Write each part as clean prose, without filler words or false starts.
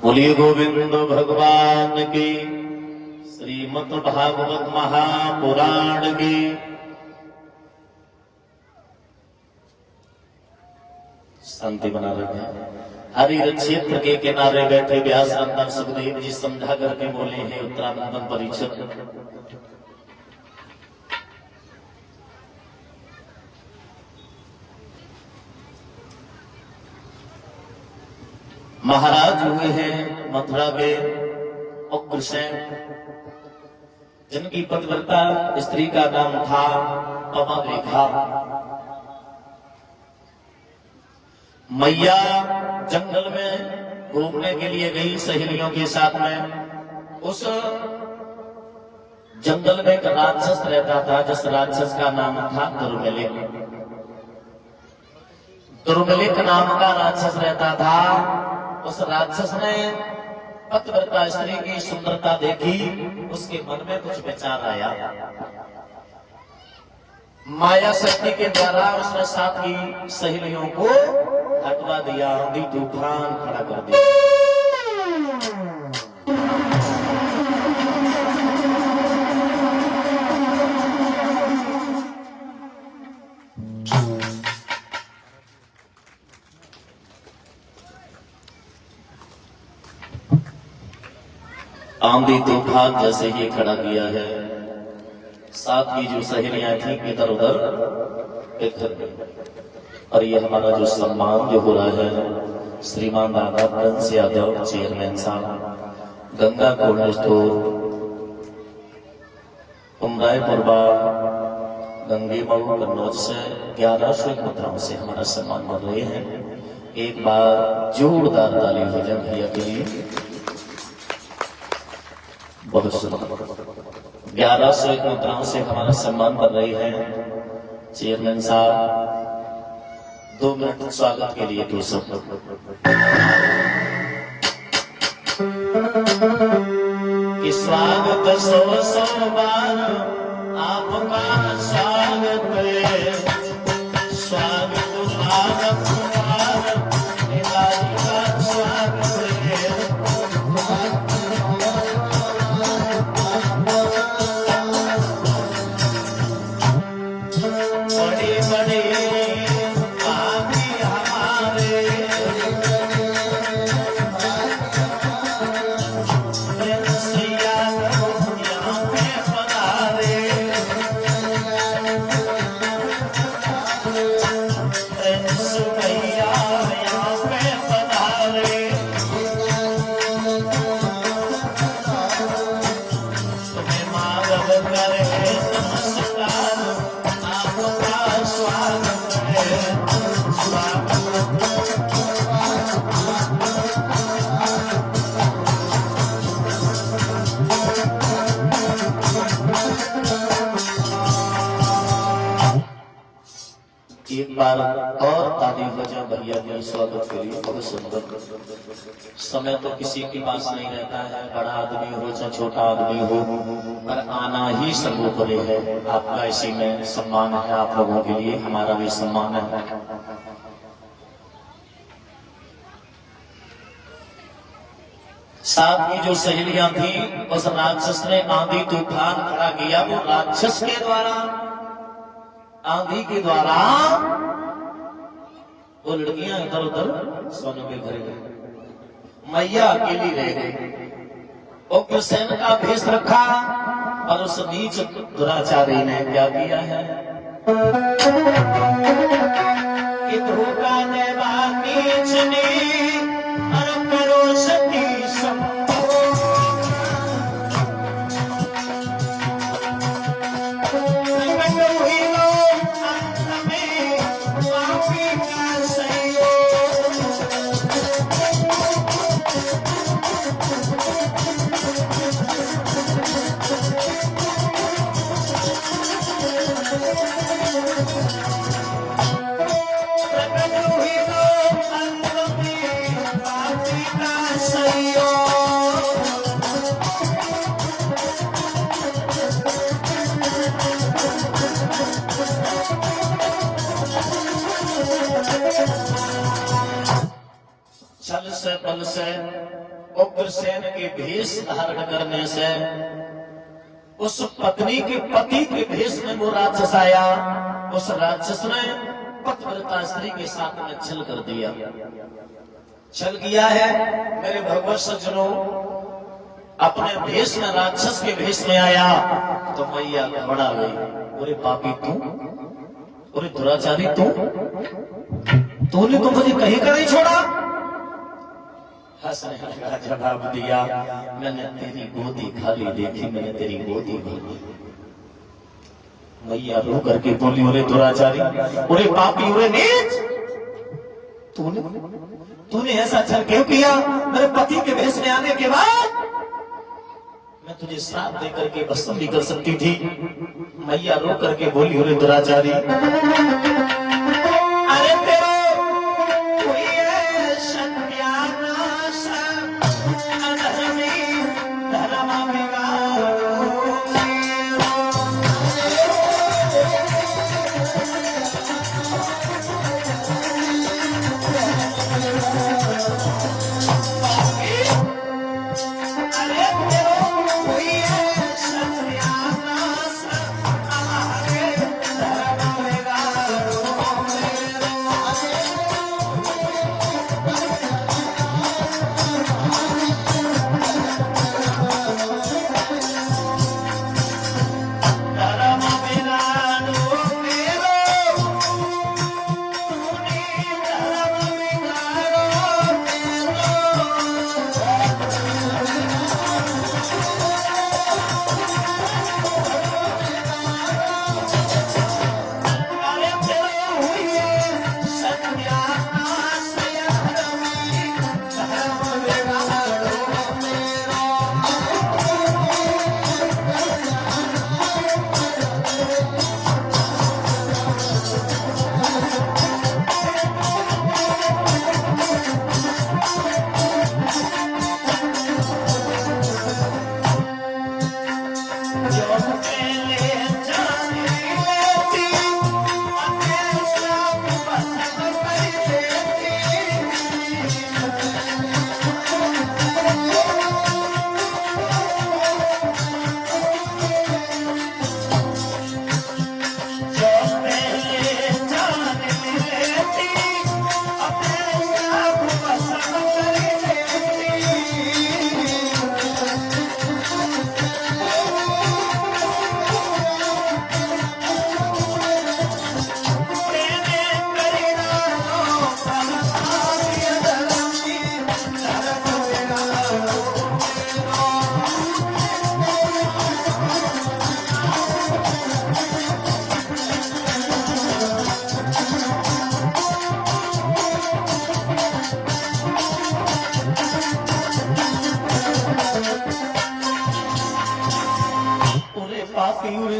बोलिए गोविंद भगवान की। श्रीमद् भागवत महापुराण की। शांति बना रखें। हरिहर क्षेत्र के किनारे बैठे व्यास नंदन सुखदेव जी समझा करके बोले हैं उत्तरानंदन परिषद। महाराज हुए हैं मथुरा के उग्रसेन, जिनकी पतिव्रता स्त्री का नाम था पवनरेखा। मैया जंगल में घूमने के लिए गई सहेलियों के साथ में। उस जंगल में एक राक्षस रहता था, जिस राक्षस का नाम था दुर्मिलिक। दुर्मिलिक नाम का राक्षस रहता था। उस राक्षस ने पतिव्रता स्त्री की सुंदरता देखी, उसके मन में कुछ विचार आया। माया शक्ति के द्वारा उसने साथ की सहेलियों को हटवा दिया, आंधी तूफान खड़ा कर दिया। आंधी तूफान जैसे ही खड़ा किया है, साथ की जो सहेलियां थी इधर उधर बिखर गई। और ये हमारा जो सम्मान जो हो रहा है, श्रीमान दादा प्रिंस यादव चेयरमैन साहब, गंगा कोल्ड स्टोर, उमरायपुरबा, गंगे मऊ कन्नौज से 1100 मुद्राओं से हमारा सम्मान कर रहे हैं। एक बार जोरदार ताली हो जाए भैया के लिए। बहुत सुंदर 1100 मुद्राओं से हमारा सम्मान कर रहे हैं चेयरमैन साहब। 2 मिनट स्वागत के लिए दो शब्द। स्वागत 100 बार आपका स्वागत है। स्वागत स्वागत स्वागत है। बड़े बड़े एक बार और ताली बजा भैया के स्वागत के लिए। बहुत सुंदर। समय तो किसी के पास नहीं रहता है, बड़ा आदमी हो चाहे छोटा आदमी हो, पर आना ही सर्वोपरि है। आपका इसी में सम्मान है, आप लोगों के लिए हमारा भी सम्मान है। साथ की जो सहेलियां थी, उस राक्षस ने आंधी तूफान खड़ा किया। वो राक्षस के द्वारा, आंधी के द्वारा वो लड़कियां इधर उधर सोने में भर गई। मैया अकेली रह गई। उग्रसेन का भेष रखा और उस नीच दुराचारी ने क्या किया है कि धोखा देवा नीच ने और परोसती छल से बल से उग्रसेन के भेष धारण करने से उस पत्नी के पति के भेष में वो राक्षस आया। उस राक्षस ने पतिव्रता स्त्री के साथ में छल कर दिया। छल किया है मेरे भगवत सज्जनों, अपने भेष में राक्षस के भेष में आया तो मैया घबरा गई। अरे पापी तू, अरे दुराचारी तूने तो मुझे कहीं का नहीं छोड़ा। हंसने लगा, जवाब दिया मैंने तेरी गोदी खाली देखी, मैंने तेरी गोदी भरी। मैया रो करके बोली, अरे दुराचारी, अरे पापी, अरे नीच, तूने ऐसा छल क्यों किया? मेरे पति के भेष में आने के बाद मैं तुझे श्राप देकर के भस्म भी कर सकती थी। मैया रो करके बोली, अरे दुराचारी, अरे तेरा कोई सत्यानाश अधर्मी धर्म बिगाड़ो।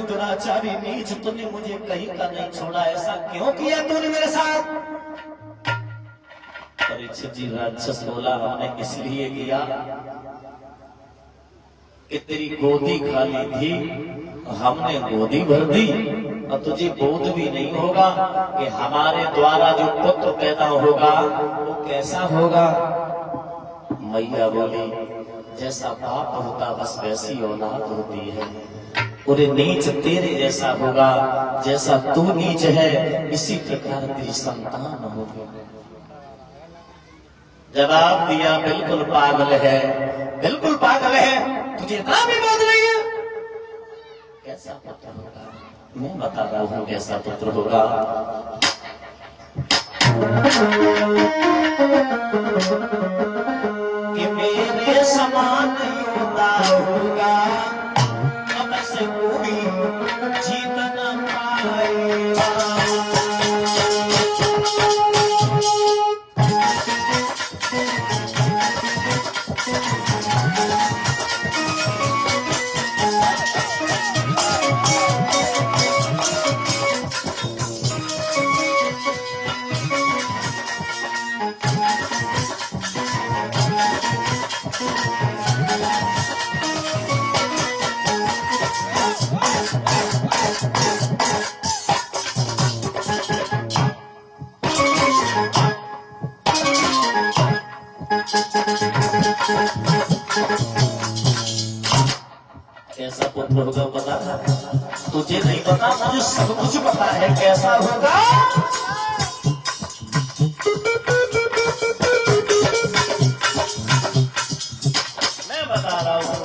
दुराचारी नीच, तूने मुझे कहीं का नहीं छोड़ा, ऐसा क्यों किया तूने मेरे साथ? परीक्षित जी राक्षस बोला, हमने इसलिए किया कि तेरी गोदी खाली थी, हमने गोदी भर दी, और तुझे बोध भी नहीं होगा कि हमारे द्वारा जो पुत्र पैदा होगा वो कैसा होगा। मैया बोली, जैसा बाप होता बस वैसी औलाद होती है। और नीच तेरे जैसा होगा, जैसा तू नीच है इसी प्रकार तेरी संतान होगी। जवाब दिया, बिल्कुल पागल है, बिल्कुल पागल है, तुझे इतना भी बोध नहीं है। कैसा पुत्र होगा? मैं बता रहा हूं कैसा पुत्र होगा। कि मेरे समान योद्धा होगा, अब से कोई जीत न पाएगा। कैसा पुत्र होगा पता? तुझे नहीं पता, मुझे सब कुछ पता है कैसा होगा। मैं बता रहा हूं।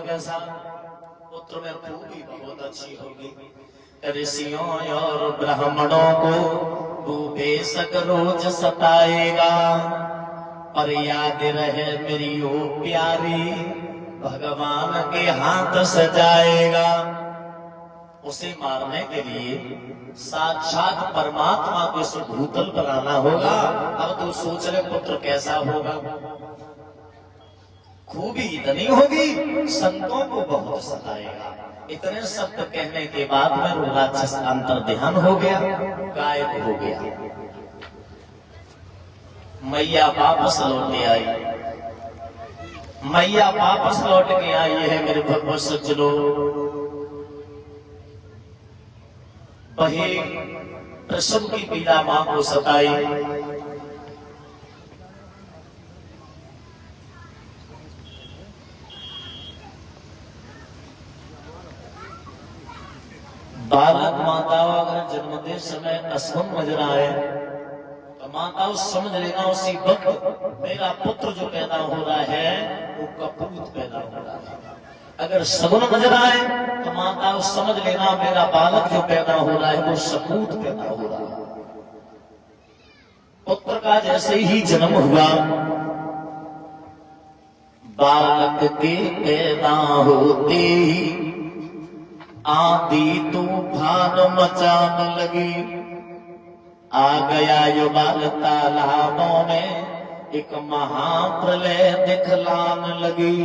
कैसा पुत्र में खूबी बहुत अच्छी होगी। ऋषियों और ब्राह्मणों को तू बेशक रोज सताएगा, पर याद रहे मेरी ओ प्यारी, भगवान के हाथ सजाएगा। उसे मारने के लिए साक्षात परमात्मा को इस भूतल पर आना होगा। अब तू सोच ले पुत्र कैसा होगा। खूबी इतनी होगी, संतों को बहुत सताएगा। इतने शब्द कहने के बाद में वो राक्षस अंतर ध्यान हो गया, गायब हो गया। मैया वापस लौट आई। मैया वापस लौट के आई है मेरे भगवत सज्जनों। वही प्रसव की पीड़ा मां को सताई। बालक माताओं अगर जन्मते समय असम नजर आए तो माताओं समझ लेना उसी वक्त मेरा पुत्र जो पैदा हो रहा है वो कपूत पैदा हो रहा है। अगर सगुन नजर आए तो माताओं समझ लेना मेरा बालक जो पैदा हो रहा है वो सपूत पैदा हो रहा है। पुत्र का जैसे ही जन्म हुआ, बालक के पैदा होते ही आंधी तूफान मचान लगी। आ गया युगल तालाबों में एक महाप्रलय दिखलान लगी।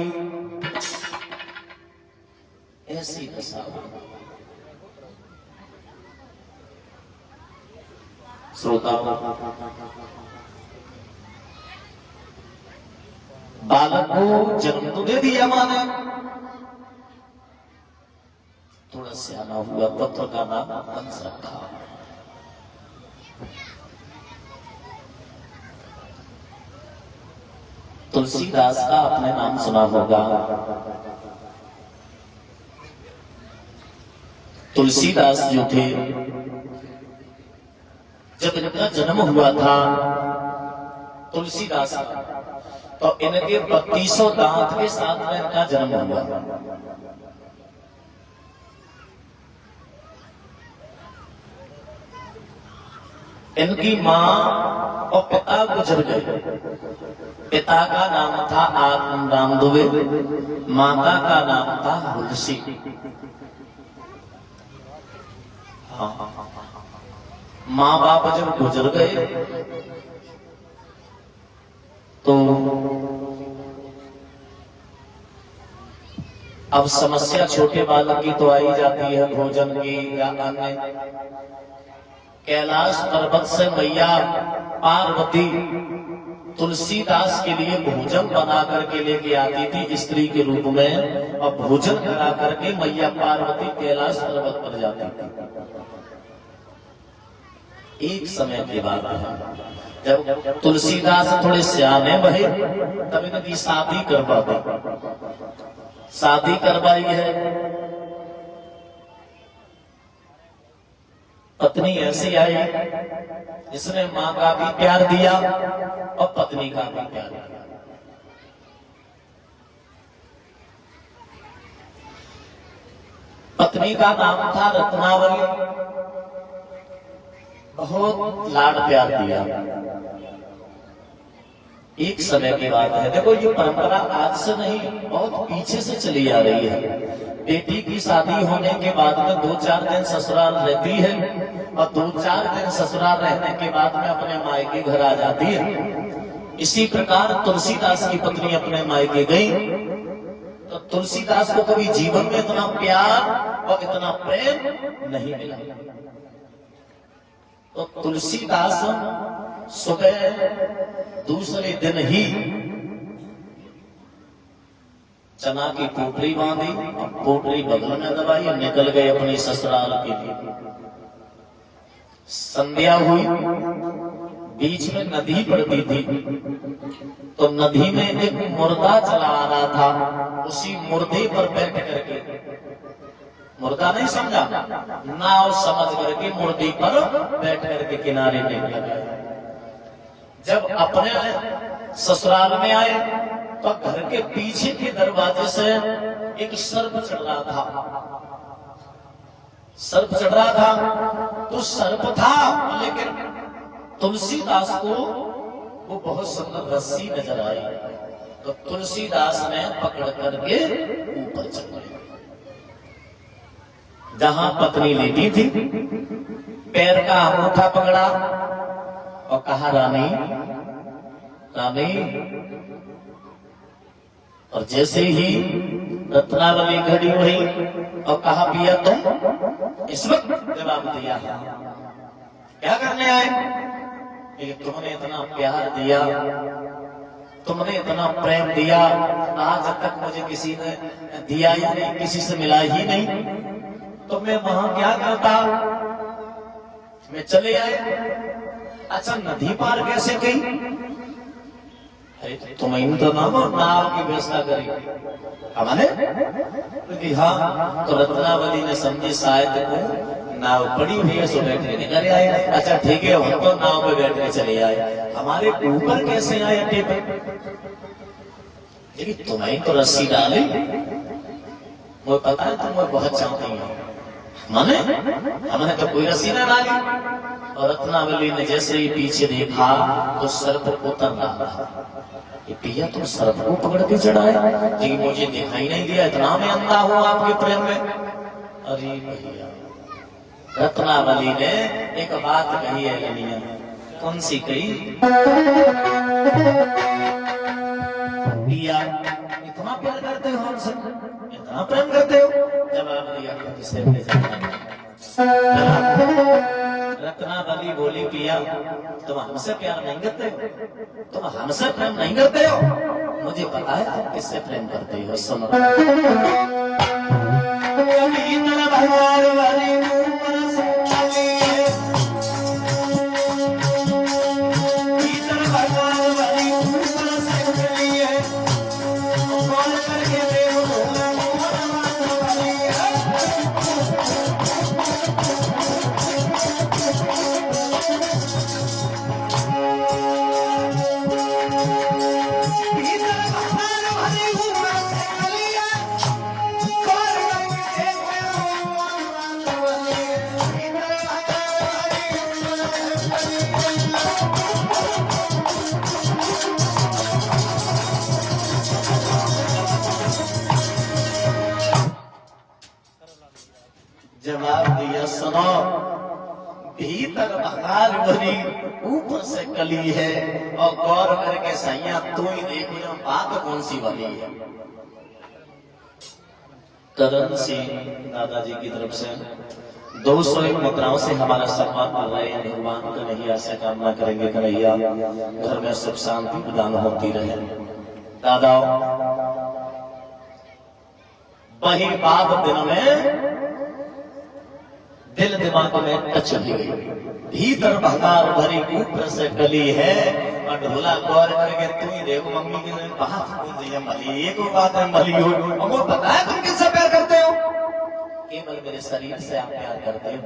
ऐसी दशा श्रोता, बालक को जन्म तो दे दिया मां ने, थोड़ा सियाना हुआ, पुत्र का नाम कंस रखा। तुलसीदास का आपने नाम सुना होगा। तुलसीदास जो थे, जब इनका जन्म हुआ था तुलसीदास का, तो इनके 32 दांत के साथ में इनका जन्म हुआ। इनकी मां और पिता गुजर गए। पिता का नाम था रामदुबे, माता का नाम था तुलसी। माँ बाप जब गुजर गए तो अब समस्या छोटे बालक की तो आई जाती है, भोजन की या अन्य। कैलाश पर्वत से मैया पार्वती तुलसीदास के लिए भोजन बना करके लेके आती थी स्त्री के रूप में, और भोजन करा करके मैया पार्वती कैलाश पर्वत पर जाती थी। एक समय के बाद जब तुलसीदास थोड़े सियाने बहे तब इनकी शादी करवा दी। शादी करवाई है। पत्नी ऐसी आई जिसने मां का भी प्यार दिया और पत्नी का भी प्यार दिया। पत्नी का नाम था रत्नावली। बहुत लाड प्यार दिया। एक समय की बात है। देखो ये परंपरा आज से नहीं, बहुत पीछे से चली आ रही है। बेटी की शादी होने के बाद में 2-4 दिन ससुराल रहती है और 2-4 दिन ससुराल रहने के बाद में अपने मायके घर आ जाती है। इसी प्रकार तुलसीदास की पत्नी अपने मायके गई तो तुलसीदास को कभी जीवन में इतना प्यार और इतना प्रेम नहीं मिला। तो तुलसीदास सुबह दूसरे दिन ही चना की पोटली बांधी और पोटली बगल में दबाई और निकल गए अपनी ससुराल के लिए। संध्या हुई, बीच में नदी पड़ती थी, तो नदी में एक मुर्दा चला आ रहा था। उसी मुर्दे पर बैठ करके, मुर्दा नहीं समझा, नाव समझ करके मुर्दे पर बैठ करके किनारे पे लगे। जब अपने ससुराल में आए तो घर के पीछे के दरवाजे से एक सर्प चढ़ रहा था। सर्प चढ़ रहा था तो सर्प था, लेकिन तुलसीदास को वो बहुत सुंदर रस्सी नजर आई। तो तुलसीदास ने पकड़ करके ऊपर चढ़ गए। जहां पत्नी लेटी थी, पैर का अंगूठा पकड़ा और कहा, रानी रानी। और जैसे ही रत्नावली खड़ी हुई और कहा, पिया तुम? इस वक्त जवाब दिया, क्या करने आए? तुमने इतना प्यार दिया, तुमने इतना प्रेम दिया, आज तक मुझे किसी ने दिया ही नहीं, किसी से मिला ही नहीं, तो मैं वहां क्या करता? मैं चले आए। अच्छा, नदी पार कैसे गई? अरे तुम तो नाव की व्यवस्था करी हमने? हाँ, तो रत्नावली ने समझी शायद को नाव पड़ी हुई है, सो बैठ के निकल आए। अच्छा ठीक है, हम तो नाव पे बैठ के चले आए, हमारे ऊपर कैसे आए अड्डे पे? लेकिन तुम्हें तो रस्सी डाली, मुझे पता है तुम मुझे बहुत चाहती हो, माने हमने तो कोई रस्सी ना डाली। और रत्नावली ने जैसे ही पीछे देखा तो सर्प उतर रहा था। ये पिया तुम सर्प को पकड़ के चढ़ाए? जी मुझे दिखाई नहीं दिया, इतना मैं अंधा हूं आपके प्रेम में। अरे भैया, रत्नावली ने एक बात कही है दुनिया। कौन सी कही? पिया इतना प्यार करते हो हमसे, इतना प्रेम करते हो? जवाब दिया, किसे ले जाना? रत्नावली बोली, पिया तुम हमसे प्यार नहीं करते हो, तुम हमसे प्रेम नहीं करते हो, मुझे पता है तुम किससे प्रेम करते हो। सुनो, जवाब दिया, सुनो, भीतर बहार भरी ऊपर से कली है, और गौर करके सैया तू ही देख लो बात कौन सी बनी है। करण सिंह दादाजी की तरफ से 201 मुद्राओं से हमारा सम्मान कर रहे हैं। भगवान को नहीं ऐसे कामना करेंगे कन्हैया घर में सुख शांति प्रदान होती रहे। दादा वही बात दिन में दिल दिमाग में टच हुई। भीतर भंगार भरी ऊपर से कली है, और ढोला गौर करके तू ही देखो मम्मी की बात कौन सी है? भली एक बात है, भली हो, और वो पता है तुम किससे प्यार करते हो? केवल मेरे शरीर से आप प्यार करते हो,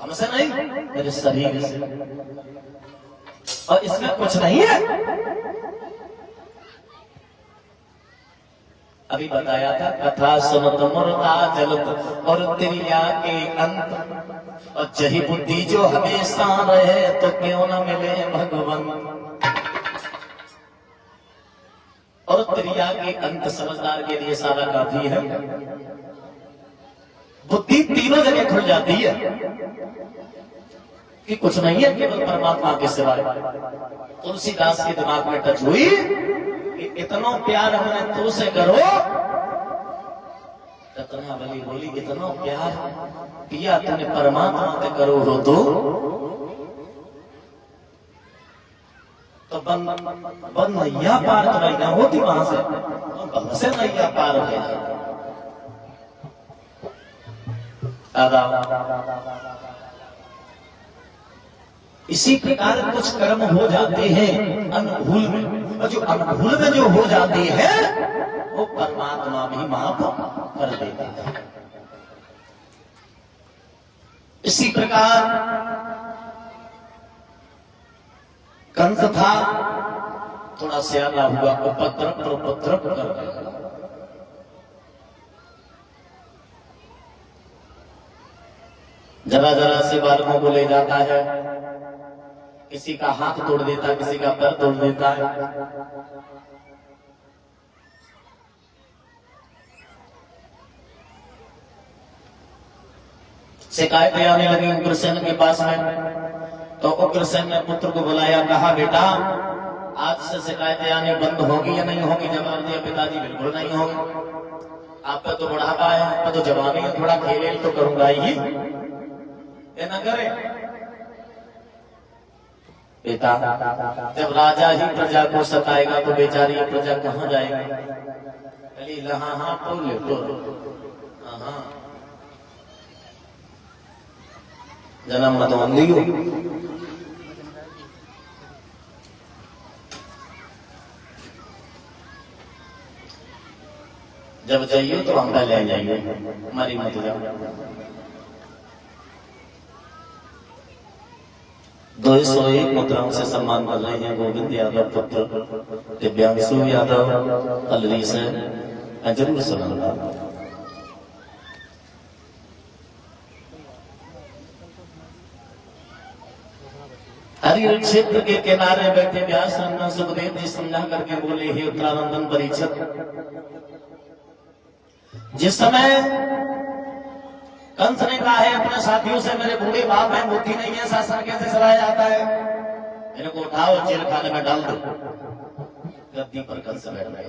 हमसे नहीं, मेरे शरीर से, और इसमें कुछ नहीं है। अभी बताया था, कथा सुनत मुर्दा जलत और तिरिया के अंत, और जही बुद्धि जो हमेशा रहे तो क्यों न मिले भगवान। और त्रिया के अंत समझदार के लिए सारा काफी है। बुद्धि तीनों जगह खुल जाती है कि कुछ नहीं है केवल परमात्मा के सिवाय। तुलसीदास के दिमाग में टच हुई कि इतना प्यार हमने तू से करो। रत्नावली बोली इतना प्यार पिया तुमने परमात्मा के करो हो तो बन नैया पार कराई ना होती वहां से, तो बन से नैया पार हो गया। इसी प्रकार कुछ कर्म हो जाते हैं अनुकूल में, और जो अनुकूल में जो हो जाते हैं वो परमात्मा भी माफ कर देता है। इसी प्रकार कंस था, थोड़ा सियाना हुआ, उपद्रव कर गया। जरा जरा से बालकों को ले जाता है, किसी का हाथ तोड़ देता है, किसी का पैर तोड़ देता है। शिकायतें आने लगी उग्रसेन के पास में, तो उग्रसेन ने पुत्र को बुलाया, कहा बेटा आज से शिकायतें आने बंद होगी या नहीं होगी? जवाब दिया पिताजी बिल्कुल नहीं होगी। आप पे तो बुढ़ापा है, आप पे तो जवानी है, थोड़ा खेल तो करूंगा ही, ये न करे। पिता जब राजा ही प्रजा को सताएगा तो बेचारी प्रजा कहां जाएगी? हाँ हाँ तो ले तो हाँ जन्म मत हो। जब जाइए तो हमका ले जाइए, हमारी मत जाओ। 201 मुद्राओं से सम्मान कर रहे हैं गोविंद यादव पुत्र दिव्यांशु यादव अलरी से, मैं जरूर सुनाऊंगा। हरिहर क्षेत्र के किनारे बैठे व्यास नंदन सुखदेव जी समझा करके बोले, हे उत्तरानंदन परीक्षित, जिस समय कंस ने कहा है अपने साथियों से मेरे बूढ़े बाप है, बुद्धि नहीं है, शासन कैसे चलाया जाता है, इनको उठाओ जेल खाने में डाल दो। गद्दी पर कंस बैठ गए।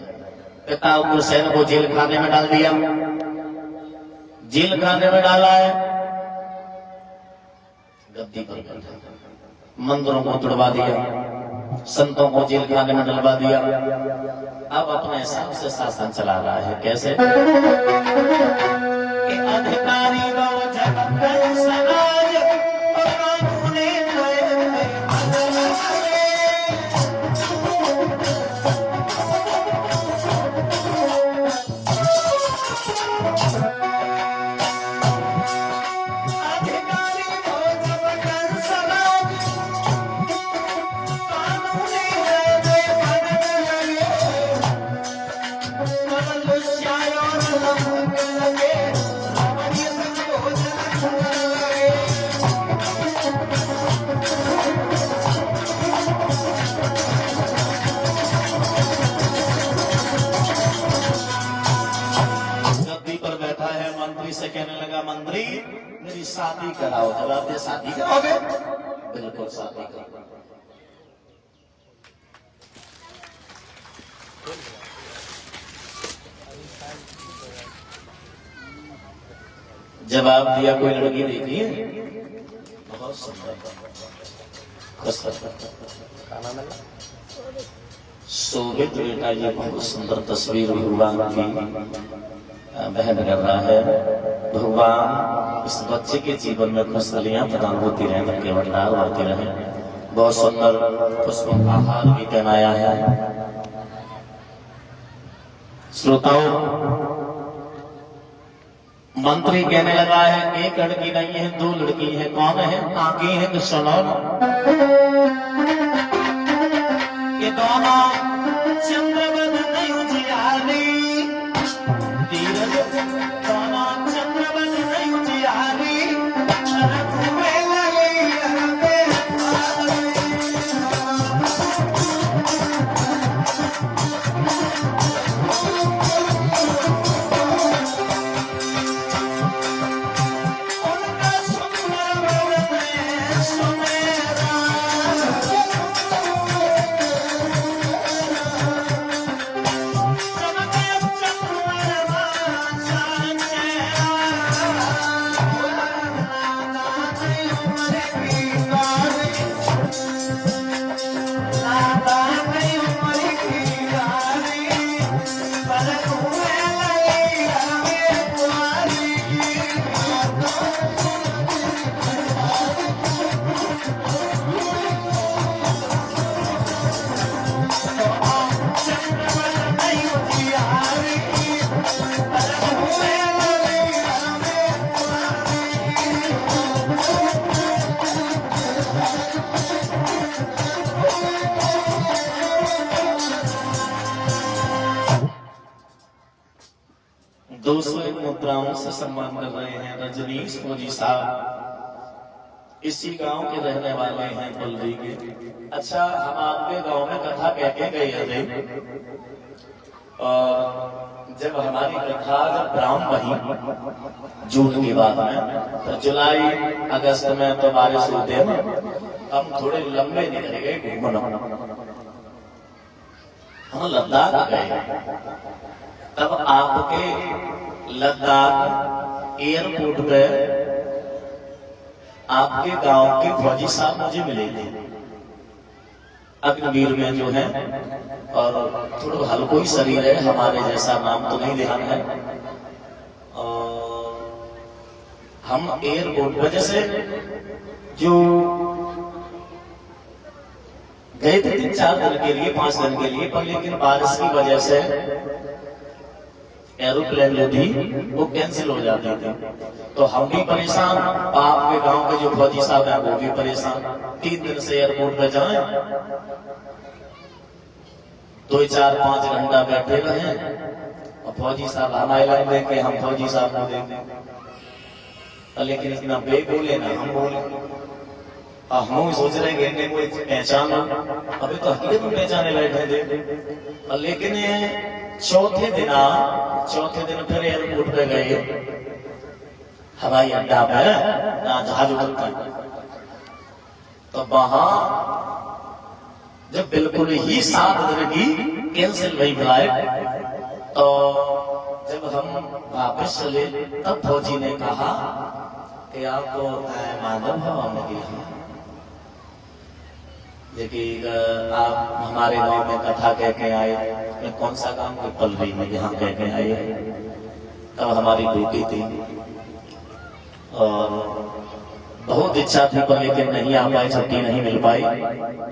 पिता उग्रसेन को जेल खाने में डाल दिया, जेल खाने में डाला है, गद्दी पर बैठा, मंदिरों को तुड़वा दिया, संतों को जेल खाने में डलवा दिया। अब अपने हिसाब से शासन चला रहा है। कैसे? अधिकारी से कहने लगा, मंत्री मेरी शादी कराओ। जवाब दे, शादी कराओगे? बिल्कुल शादी कराओ। जवाब दिया, कोई लड़की देखी है? बहुत सुंदर, शोभित बेटा, ये बहुत सुंदर तस्वीर भगवान की बहन कर रहा है। भगवान इस बच्चे के जीवन में खुशहालियां प्रदान होती रहे, उनके भंडार बढ़ते रहे। बहुत सुंदर पुष्पों का हार भी पहनाया है। श्रोताओं, मंत्री कहने लगा है, एक लड़की नहीं है, दो लड़की है। कौन है? आगे है कि सुनो कि दोनों चंद्रवदन उजियारी, धीरज दोनों चंद्रवदन उजियारी, रघुवे लगे रघुवे आरी। 201 मुद्राओं से सम्मान कर रहे हैं रजनीश फौजी साहब। इसी गांव के रहने वाले हैं बल्दी के। अच्छा, हम आपके गांव में कथा कह के गए थे, और जब हमारी कथा जब ब्राह्म वही जून की बात में, तो जुलाई अगस्त में तो बारिश होते हैं, हम थोड़े लंबे निकल गए घूमना। हम लद्दाख गए, तब आपके लद्दाख एयरपोर्ट पे आपके गांव के फौजी साहब मुझे मिले थे, अग्निवीर में जो है, और थोड़ा हल्को ही शरीर है, हमारे जैसा, नाम तो नहीं ध्यान है। और हम एयरपोर्ट वजह से जो गए थे 3-4 दिन के लिए, 5 दिन के लिए, पर लेकिन बारिश की वजह से एरोप्लेन जो थी वो कैंसिल हो जाती थी। तो हम भी परेशान, आपके गांव के जो फौजी साहब हैं वो भी परेशान। 3 दिन से एयरपोर्ट पे जाएं, 2-4-5 घंटा बैठे रहे, और फौजी साहब हमारे लग देखे, हम फौजी साहब को देखे, लेकिन इतना बोले ना हम बोले। हम सोच रहे कि कोई पहचान, अभी तो हकीकत में पहचाने बैठे थे। लेकिन चौथे दिन फिर एयरपोर्ट पे गए, हवाई अड्डा पे जहाज उतरता है, तो वहां जब बिल्कुल ही 7 दिन की कैंसिल हुई फ्लाइट, तो जब हम वापस चले तब फौजी ने कहा कि आपको माधव हवा में गया, देखिए आप हमारे गांव में कथा कह के आए, कौन सा गांव के पलवी में यहाँ कह के आए। तब हमारी ड्यूटी थी और बहुत इच्छा थी, पर लेकिन नहीं आ पाई, छुट्टी नहीं मिल पाई।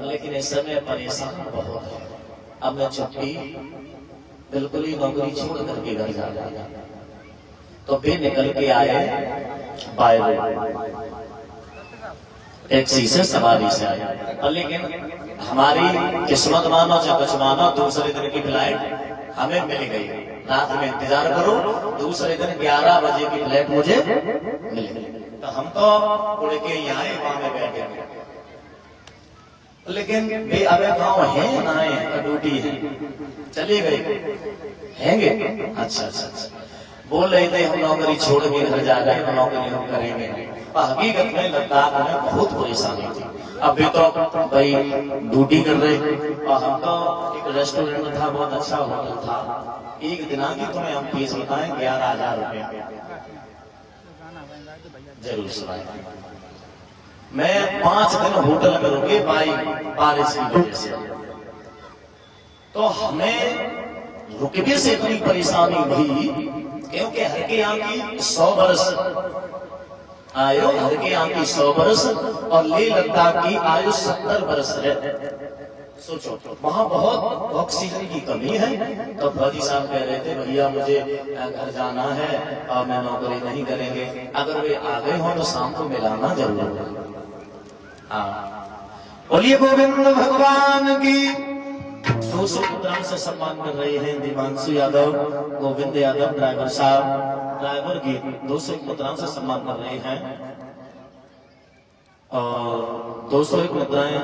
लेकिन इस समय परेशान बहुत है। अब मैं छुट्टी बिल्कुल ही नौकरी छोड़ करके घर जा रहा, तो वे निकल के आए बाय रोड, टैक्सी से सवारी से आए। और लेकिन हमारी किस्मत मानो चाहे कुछ मानो, दूसरे दिन की फ्लाइट हमें मिल गई। रात में इंतजार करो, दूसरे दिन 11 बजे की फ्लाइट मुझे मिल गई। तो हम तो उड़ के यहाँ वहां में बैठे, लेकिन वे अब गाँव है ना है, ड्यूटी है, चले गए हैंगे। अच्छा, बोल रहे थे हम नौकरी छोड़ के घर जा रहे हैं, नौकरी हम करेंगे। हकीकत में लद्दाख में बहुत परेशानी थी। अभी तो भाई ड्यूटी कर रहे, और हम तो एक रेस्टोरेंट था, बहुत अच्छा होटल था, एक दिन की तुम्हें हम फीस बताएं 11,000 रुपये, जरूर सुनाए। मैं 5 दिन होटल में रुके भाई, बारिश की वजह से, तो हमें रुकने से इतनी परेशानी हुई, क्योंकि हर के यहाँ की 100 वर्ष आयु, हर के यहाँ की 100 वर्ष, और लेह लद्दाख की आयु 70 वर्ष है। सोचो, वहाँ बहुत ऑक्सीजन की कमी है। तो फौजी साहब कह रहे थे भैया मुझे घर जाना है और मैं नौकरी नहीं करेंगे, अगर वे आ गए हो तो शाम को मिलाना जरूर है। बोलिए गोविंद भगवान की। 200 मुद्राओं से सम्मान कर रहे हैं दिवांशु यादव, गोविंद यादव ड्राइवर साहब, ड्राइवर की 200 मुद्राओं से सम्मान कर रहे हैं। और 201 मुद्राएं,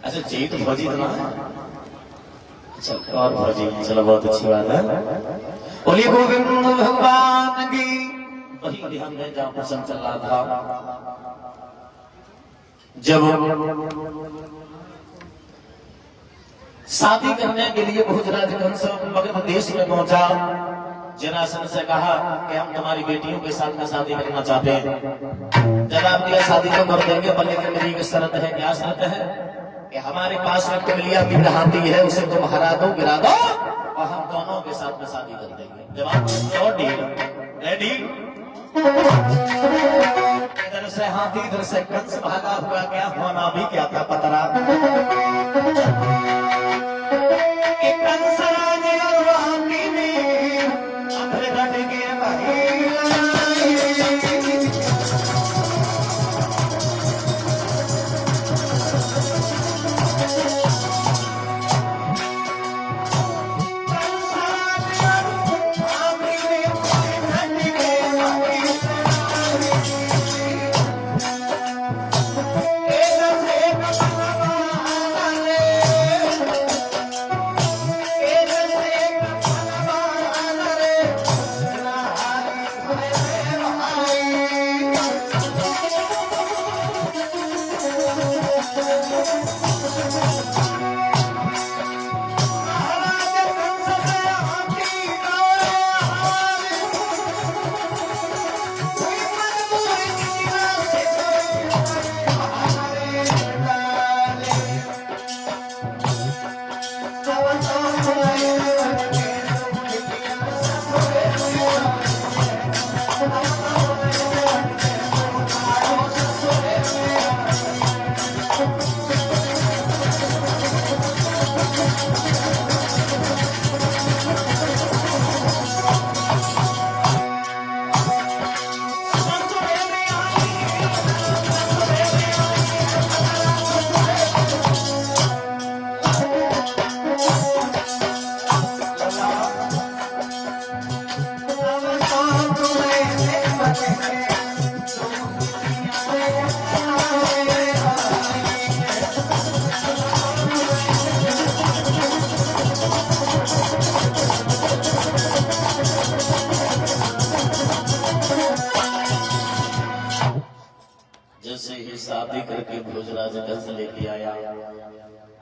अच्छा जीत फौजी इतना है, अच्छा और फौजी, चलो बहुत अच्छी बात है। बोलिए गोविंद भगवान की। वही ध्यान में जहाँ प्रसंग चल रहा था, जब शादी करने के लिए भोजराज कंस मगध देश में पहुंचा, जरासंध से कहा कि हम तुम्हारी बेटियों के साथ में शादी करना चाहते हैं। जवाब दिया शादी तो कर देंगे, पर लेकिन मेरी एक शर्त है। क्या शर्त है? कि हमारे पास में कुमलिया भी नहाती है, उसे तुम हरा दो, गिरा दो, और हम दोनों के साथ में शादी कर देंगे। जवाब रेडी। इधर से हाथी, इधर से कंस भागा हुआ, क्या होना भी क्या था पतरा। कंस राज और हाथी में अपने डट के भाई, कंस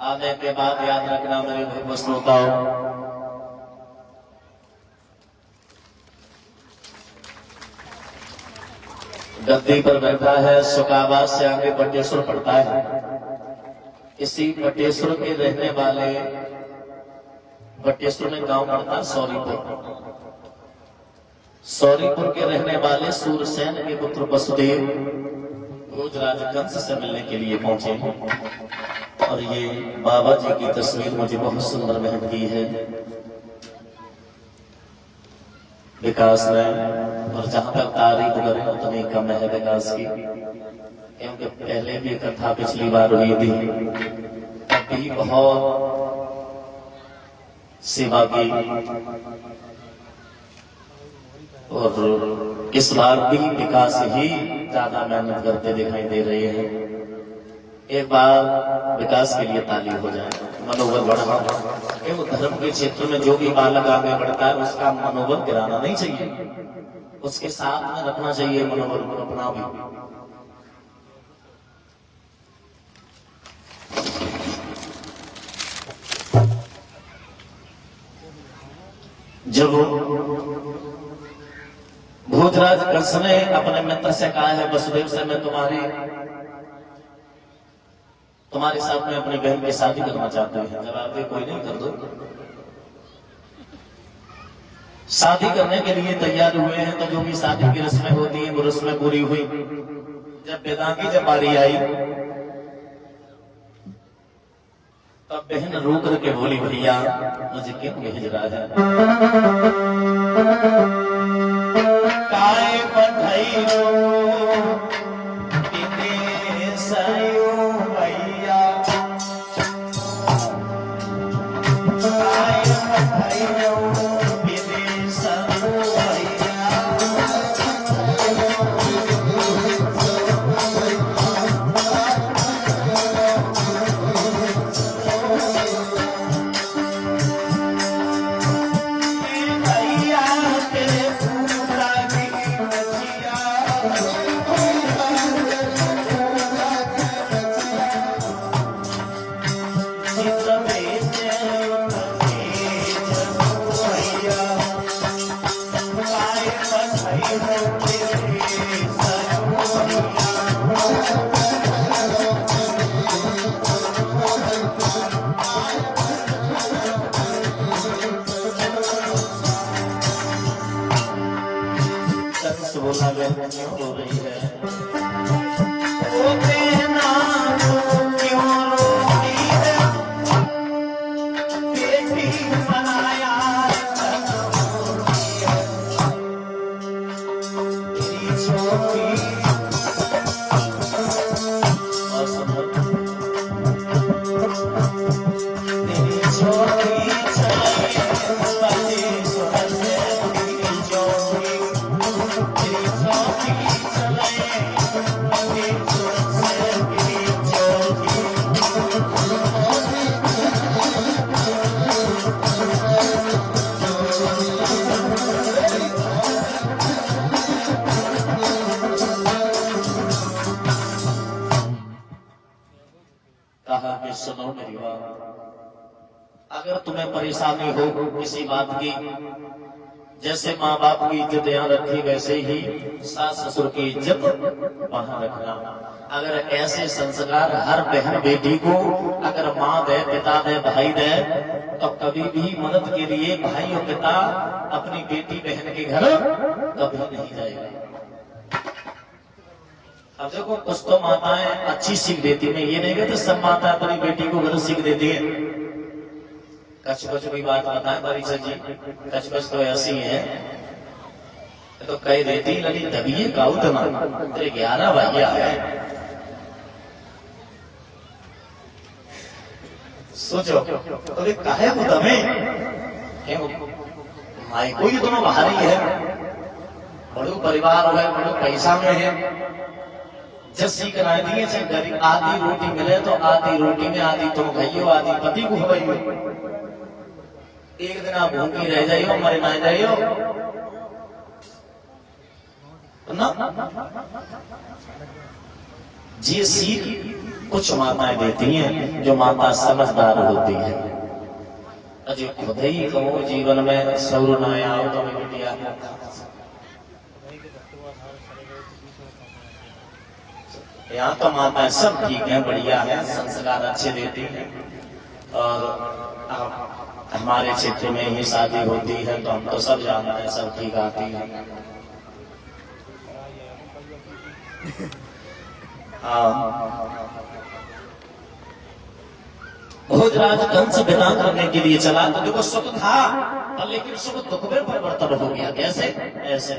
आने के बाद याद रखना मेरे भक्त श्रोताओं, गद्दी पर बैठा है, सुकाबाद से आगे बटेश्वर पड़ता है। इसी बटेश्वर के रहने वाले, बटेश्वर में गांव पड़ता सौरीपुर, सौरीपुर के रहने वाले सूरसेन के पुत्र वसुदेव भोजराज कंस से मिलने के लिए पहुंचे। और ये बाबा जी की तस्वीर मुझे बहुत सुंदर महकती है विकास ने, और जहां तक तारीफ करें उतनी कम है विकास की, क्योंकि पहले भी कथा पिछली बार हुई थी, तब भी बहुत सेवा की, और इस बार भी विकास ही ज्यादा मेहनत करते दिखाई दे रहे हैं। एक बार विकास के लिए ताली हो जाए, मनोबल बढ़ा। धर्म के क्षेत्र में जो भी बालक आगे बढ़ता है उसका मनोबल गिराना नहीं चाहिए, उसके साथ में रखना चाहिए मनोबल अपना भी। जब भोजराज कंस ने अपने मित्र से कहा है वसुदेव से, मैं तुम्हारे साथ में अपनी बहन की शादी करना चाहते हैं। जवाब दे कोई नहीं, कर दो। शादी करने के लिए तैयार हुए हैं, तो जो भी शादी की रस्में होती है वो रस्में पूरी हुई। जब विदा की जब बारी आई, तब बहन रो करके बोली, भैया मुझे क्यों भेज रहा है? काय बधाइयो विदेशयो भैया, काय बधाइयो विदेशयो भैया। बोलना क्यों हो रही है? ओ बेना क्यों रो रही है? बेटी बनाया तेरी छोटी तेरी छोटी सुनो मेरी बात, अगर तुम्हें परेशानी हो किसी बात की, जैसे माँ बाप की इज्जत यहाँ रखी वैसे ही सास ससुर की इज्जत वहां रखना। अगर ऐसे संस्कार हर बहन बेटी को अगर माँ दे, पिता दे, भाई दे, तो कभी भी मदद के लिए भाई और पिता अपनी बेटी बहन के घर कभी नहीं जाएगा। अब देखो कुछ तो माताएं अच्छी सीख देती है, ये नहीं कहते सब माता अपनी बेटी को गलत सीख देती है। कछ कुछ भी बात बताए बारीशा जी, कछ कुछ तो ऐसी है तो कह देती लली तभी गाऊ तना तेरे 11 भैया है। सोचो तो काहे को तमें माई को ही दोनों बाहर ही है, बड़ो परिवार है, बड़ो पैसा में है। जब सीखना दिए से गरीब आधी रोटी मिले तो आधी रोटी में आधी तुम खाइयो, आधी पति को खवाइयो। एक दिन आप भूखी रह जाइयो, मरे ना जाइयो ना। जी सीख कुछ माताएं देती हैं जो माता समझदार होती है। अजय खुद ही कहो जीवन में सौर न आओ तो बिटिया यहाँ तो माताएं सब ठीक है, बढ़िया है, संस्कार अच्छे देती है। और हमारे क्षेत्र में ही शादी होती है तो हम तो सब जानते हैं, सब ठीक आती है। भोजराज कंस विदा करने के लिए चला तो देखो सुख था, पर लेकिन सुख दुख में परिवर्तन हो गया। कैसे? ऐसे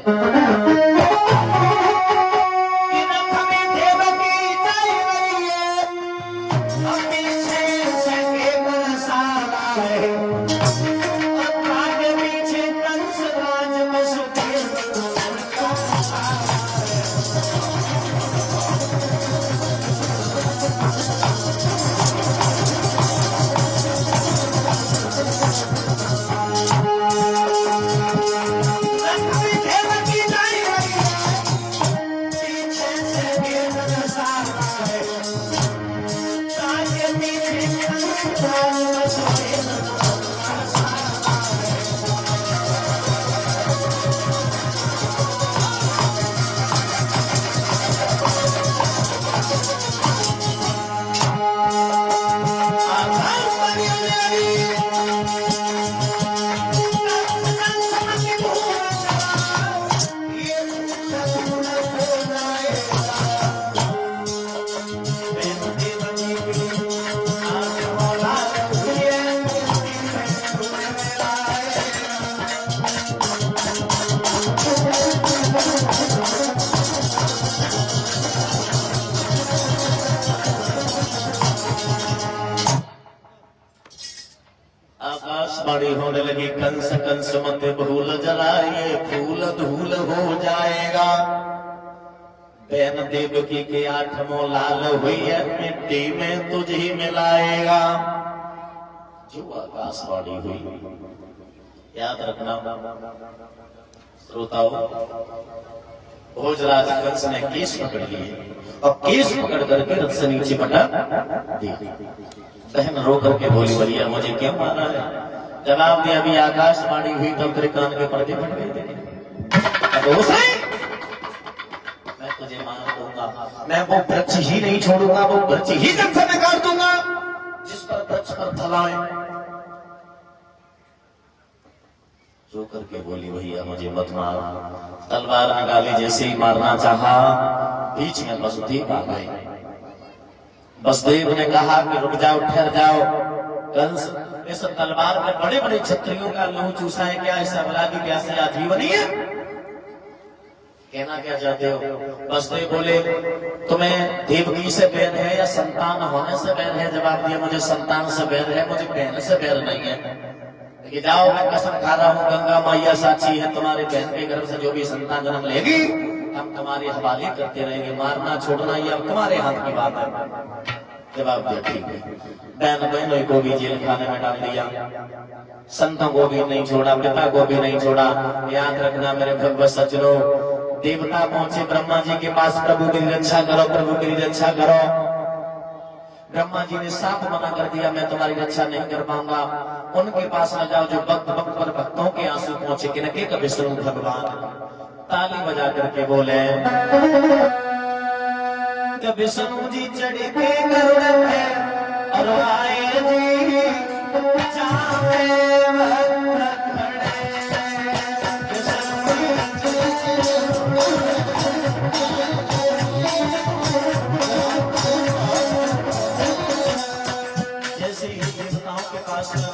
आकाशवाणी होने लगी, कंस कंस मत भूल जरा ये फूल धूल हो जाएगा। बहन देवकी के आठमों लाल हुई है, मिट्टी में तुझ ही मिलाएगा। जो आकाशवाणी हुई याद रखना श्रोताओं। भोजराज कंस ने केस पकड़ लिए और केस पकड़ करके रथ से नीचे बटा दी। बहन रो करके बोली, भैया मुझे क्यों मारा है? जवाब दिया, अभी आकाशवाणी हुई तब तेरे कान के पर्दे फट गए थे। मैं तुझे मार दूंगा, मैं वो वृक्ष ही नहीं छोड़ूंगा, वो वृक्ष ही जब से मैं काट दूंगा जिस पर वृक्ष पर फलाए। रो करके बोली, भैया मुझे मत मार। तलवार निकाली, जैसे ही मारना चाहा बीच में वसुदेव आ गए। वसुदेव ने कहा कि रुक जाओ, ठहर जाओ। कंस इस तलवार में बड़े बड़े क्षत्रियों का लहू चूसा है क्या? इस अबला की प्यासी आदमी बनी है? कहना क्या चाहते हो? वसुदेव बोले, तुम्हें देवकी से बैर है या संतान होने से बैर है? जवाब दिया, मुझे संतान से बैर है, मुझे बहन से बैर नहीं है। कि जाओ, मैं कसम खा रहा हूँ, गंगा मैया साक्षी है, तुम्हारे बहन के गर्भ से जो भी संतान जन्म लेगी हम तुम्हारे हवाले करते रहेंगे। मारना छोड़ना ये अब तुम्हारे हाथ की बात है। जवाब दिया, ठीक है। बहन बहनों को भी जेल खाने में डाल दिया, संतों को भी नहीं छोड़ा, पिता को भी नहीं छोड़ा। याद रखना मेरे भगवत सज्जनों, देवता पहुंचे ब्रह्मा जी के पास, प्रभु मेरी रक्षा करो, प्रभु मेरी रक्षा करो। ब्रह्मा जी ने साफ मना कर दिया, मैं तुम्हारी रक्षा नहीं कर पाऊंगा। उनके पास न जाओ जो भक्त भक्त पर भक्तों के आंसू पहुंचे। किनके? कभी विष्णु भगवान। ताली बजा करके बोले, विष्णु जी चढ़ के गरुड़ पे और आए जी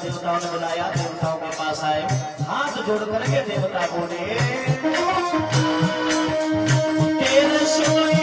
देवताओं ने बुलाया, देवताओं के पास आए, हाथ जोड़ करके देवता बोले, तेरे सोई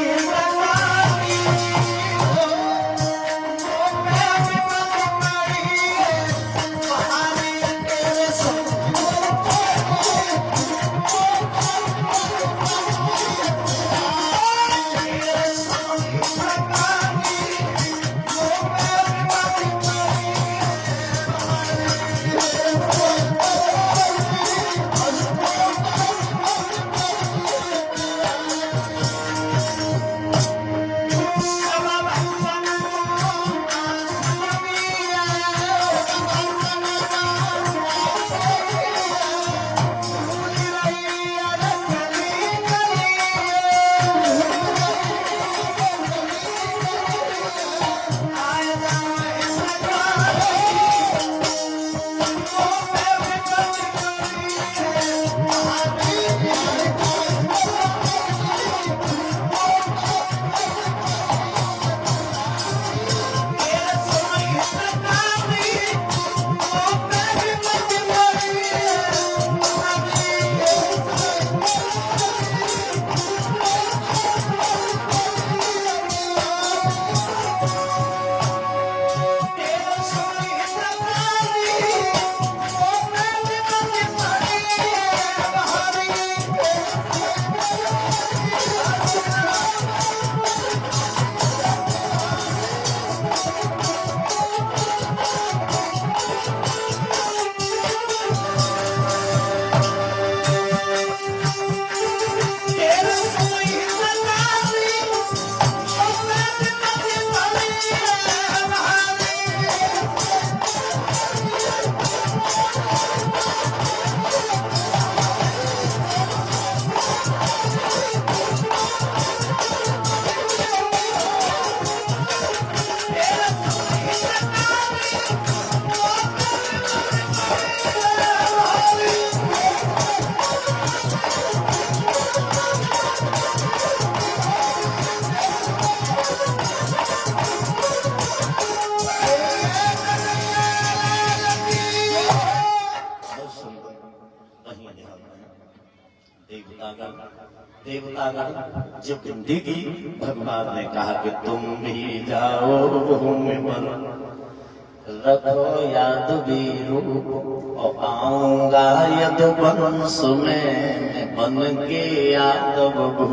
देवतागण जब विनती की, भगवान ने कहा कि तुम भी जाओ भूमि पर, रखो याद वीरू और आऊंगा यद वंश में बन के यादव भू।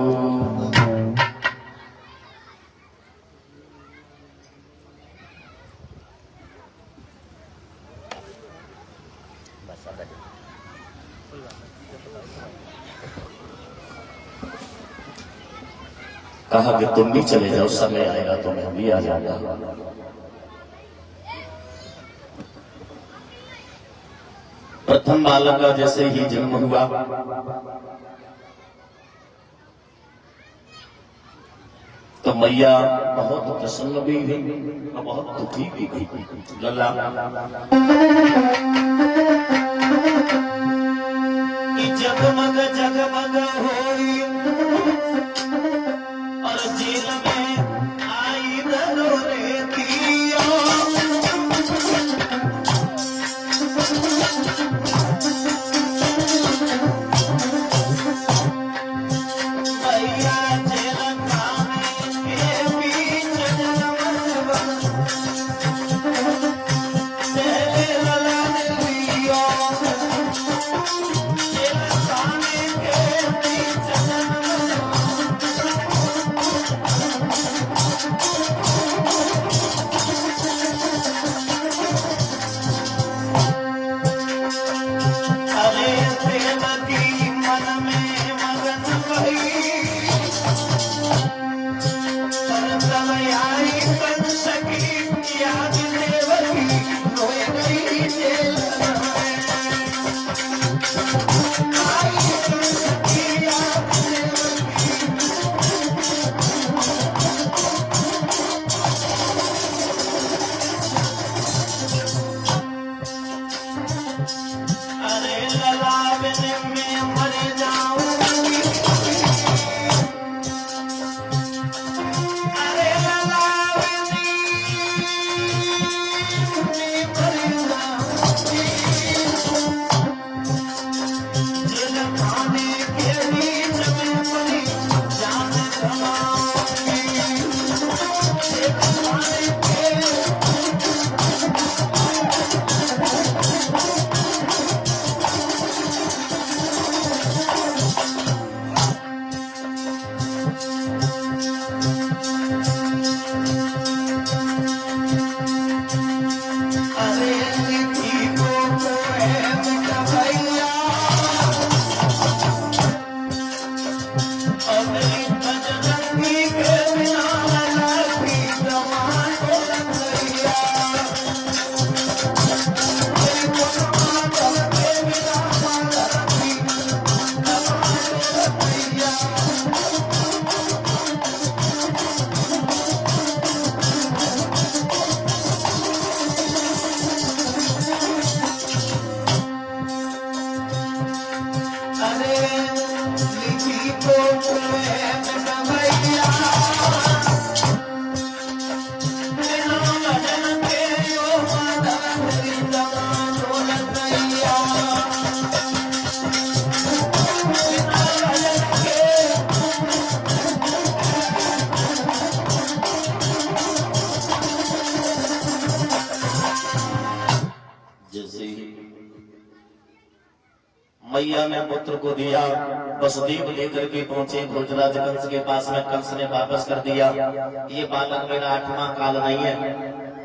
कहा कि तुम भी चले जाओ, समय आएगा तो मैं भी आ जाऊंगा। प्रथम बालक का जैसे ही जन्म हुआ, तो मैया बहुत प्रसन्न भी हुई और बहुत दुखी भी हुई। लल्ला जगमग जगमग होई और जेल में आई दरोरे दिया, भैया जेल खाने के बीच लला ने लिया, जेल खाने के बीच मैया ने पुत्र को दिया, वसुदेव लेकर के पहुंचे भोजराज कंस के पास में। कंस ने वापस कर दिया, ये बालक मेरा 8वां काल नहीं है,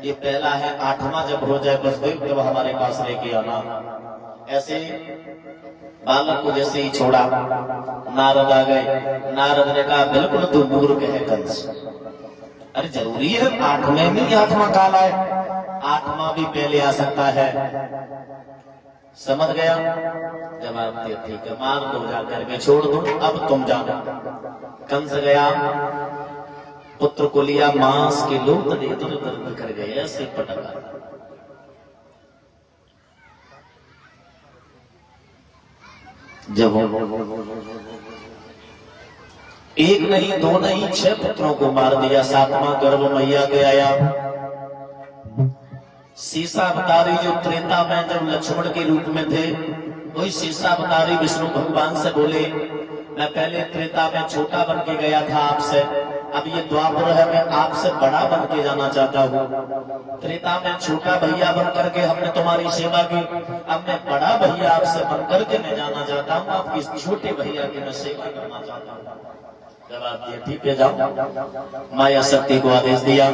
ये पहला है, 8वां जब हो जाए वसुदेव तब हमारे पास लेके आना। ऐसे बालक को जैसे ही छोड़ा, नारद आ गए। नारद ने कहा बिल्कुल तू मूर्ख है कंस, अरे जरूरी है 8वें में 8वां काल आए, 8वां भी पहले आ सकता है। समझ गया? जवाब दिया ठीक है, मार दो जाकर के, छोड़ दो, अब तुम जाओ। कंस गया, पुत्र को लिया, मांस के लोग इधर उधर कर गए, ऐसे पटका। जब एक नहीं, दो नहीं, 6 पुत्रों को मार दिया। 7वां गर्भ मैया के आया। सीसावतारी जो त्रेता में जब लक्ष्मण के रूप में थे, वही सीसावतारी विष्णु भगवान से बोले मैं पहले त्रेता में छोटा बन के गया था आपसे, अब ये द्वापर है, मैं आपसे बड़ा बन के जाना चाहता हूँ। त्रेता में छोटा भैया बन करके हमने तुम्हारी सेवा की, अब मैं बड़ा भैया आपसे बन करके मैं जाना चाहता हूँ, आपकी इस छोटे भैया की मैं सेवा करना चाहता हूँ। जवाब दिया ठीक है जाओ। माया शक्ति को आदेश दिया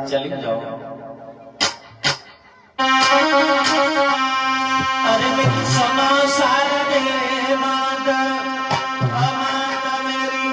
चलिए जाओ। अरे मेरी सोना सारा दे माता मेरी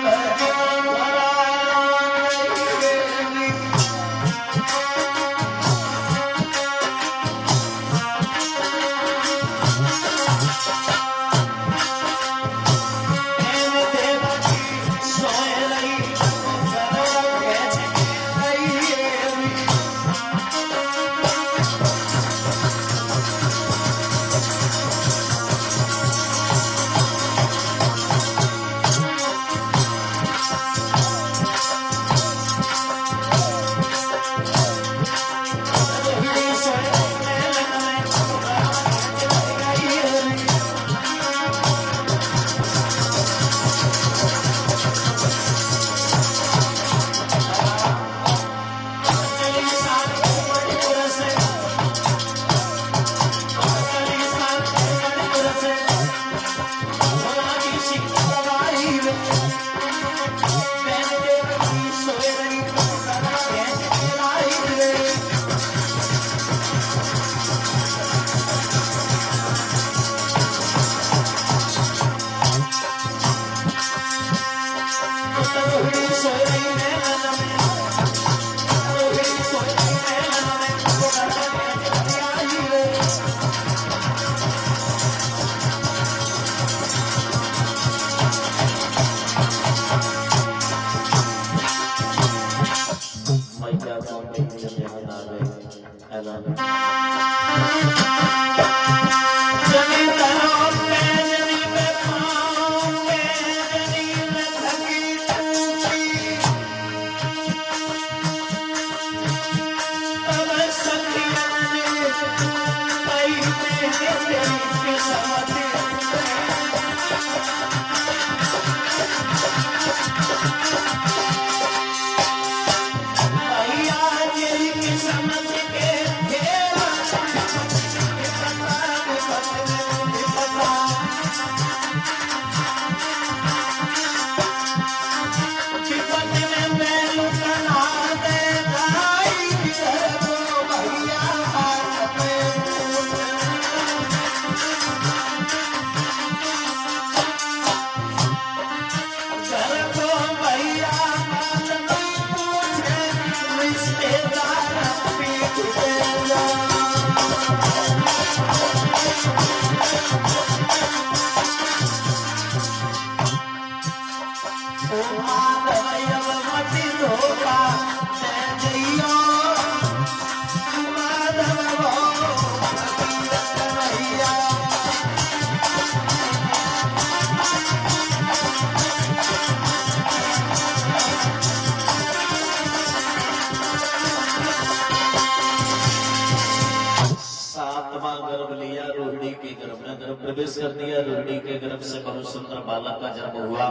प्रवेश कर दिया। रोहिणी के गर्भ से बहुत सुंदर बालक का जन्म हुआ,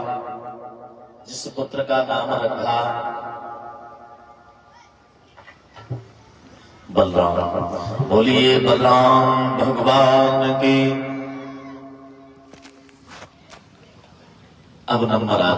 जिस पुत्र का नाम रखा बलराम। बोलिए बलराम भगवान की। अब नंबर